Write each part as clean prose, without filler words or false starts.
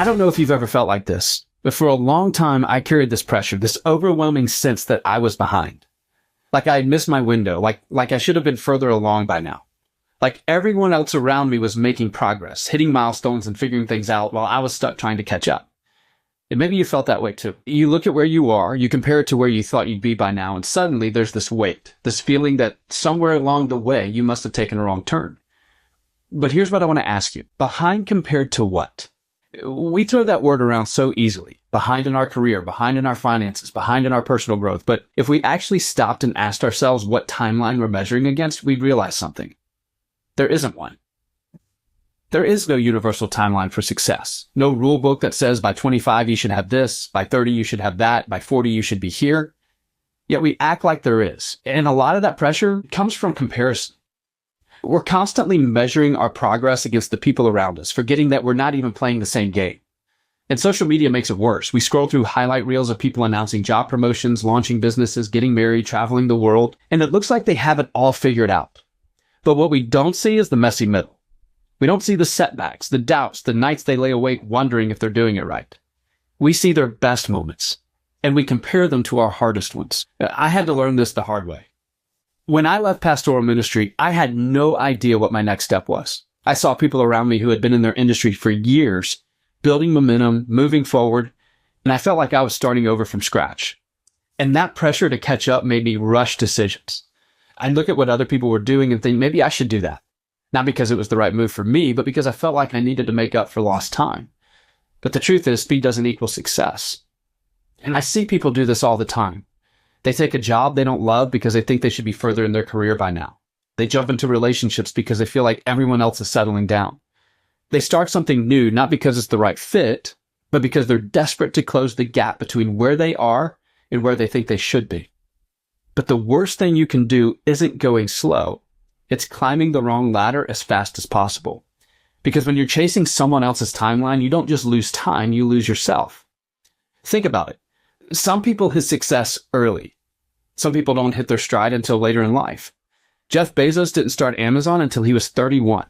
I don't know if you've ever felt like this, but for a long time, I carried this pressure, this overwhelming sense that I was behind. Like I had missed my window, like I should have been further along by now. Like everyone else around me was making progress, hitting milestones and figuring things out while I was stuck trying to catch up. And maybe you felt that way too. You look at where you are, you compare it to where you thought you'd be by now, and suddenly there's this weight, this feeling that somewhere along the way you must have taken a wrong turn. But here's what I want to ask you. Behind compared to what? We throw that word around so easily. Behind in our career, behind in our finances, behind in our personal growth. But if we actually stopped and asked ourselves what timeline we're measuring against, we'd realize something. There isn't one. There is no universal timeline for success. No rule book that says by 25 you should have this, by 30 you should have that, by 40 you should be here. Yet we act like there is. And a lot of that pressure comes from comparison. We're constantly measuring our progress against the people around us, forgetting that we're not even playing the same game. And social media makes it worse. We scroll through highlight reels of people announcing job promotions, launching businesses, getting married, traveling the world, and it looks like they have it all figured out. But what we don't see is the messy middle. We don't see the setbacks, the doubts, the nights they lay awake wondering if they're doing it right. We see their best moments, and we compare them to our hardest ones. I had to learn this the hard way. When I left pastoral ministry, I had no idea what my next step was. I saw people around me who had been in their industry for years, building momentum, moving forward, and I felt like I was starting over from scratch. And that pressure to catch up made me rush decisions. I'd look at what other people were doing and think, maybe I should do that. Not because it was the right move for me, but because I felt like I needed to make up for lost time. But the truth is, speed doesn't equal success. And I see people do this all the time. They take a job they don't love because they think they should be further in their career by now. They jump into relationships because they feel like everyone else is settling down. They start something new, not because it's the right fit, but because they're desperate to close the gap between where they are and where they think they should be. But the worst thing you can do isn't going slow. It's climbing the wrong ladder as fast as possible. Because when you're chasing someone else's timeline, you don't just lose time, you lose yourself. Think about it. Some people hit success early. Some people don't hit their stride until later in life. Jeff Bezos didn't start Amazon until he was 31.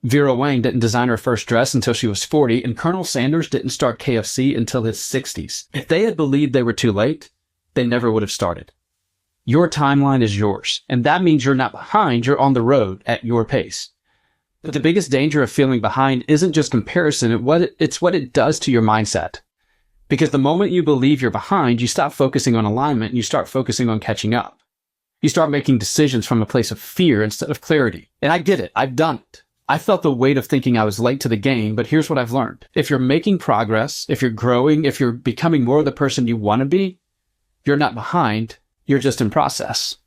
Vera Wang didn't design her first dress until she was 40, and Colonel Sanders didn't start KFC until his 60s. If they had believed they were too late, they never would have started. Your timeline is yours, and that means you're not behind, you're on the road at your pace. But the biggest danger of feeling behind isn't just comparison, it's what it does to your mindset. Because the moment you believe you're behind, you stop focusing on alignment and you start focusing on catching up. You start making decisions from a place of fear instead of clarity. And I get it, I've done it. I felt the weight of thinking I was late to the game, but here's what I've learned. If you're making progress, if you're growing, if you're becoming more of the person you want to be, you're not behind. You're just in process.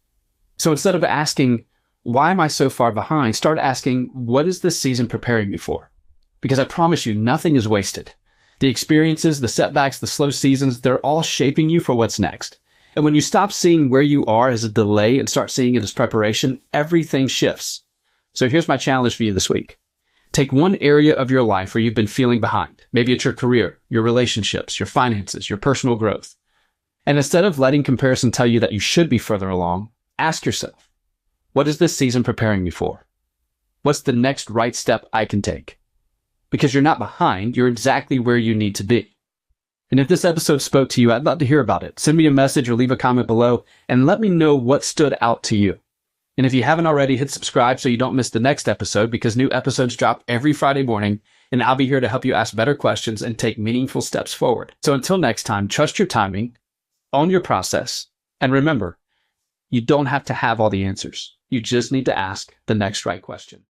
So instead of asking, why am I so far behind? Start asking, what is this season preparing me for? Because I promise you, nothing is wasted. The experiences, the setbacks, the slow seasons, they're all shaping you for what's next. And when you stop seeing where you are as a delay and start seeing it as preparation, everything shifts. So here's my challenge for you this week. Take one area of your life where you've been feeling behind. Maybe it's your career, your relationships, your finances, your personal growth. And instead of letting comparison tell you that you should be further along, ask yourself, what is this season preparing me for? What's the next right step I can take? Because you're not behind, you're exactly where you need to be. And if this episode spoke to you, I'd love to hear about it. Send me a message or leave a comment below and let me know what stood out to you. And if you haven't already, hit subscribe so you don't miss the next episode, because new episodes drop every Friday morning, and I'll be here to help you ask better questions and take meaningful steps forward. So until next time, trust your timing, own your process, and remember, you don't have to have all the answers. You just need to ask the next right question.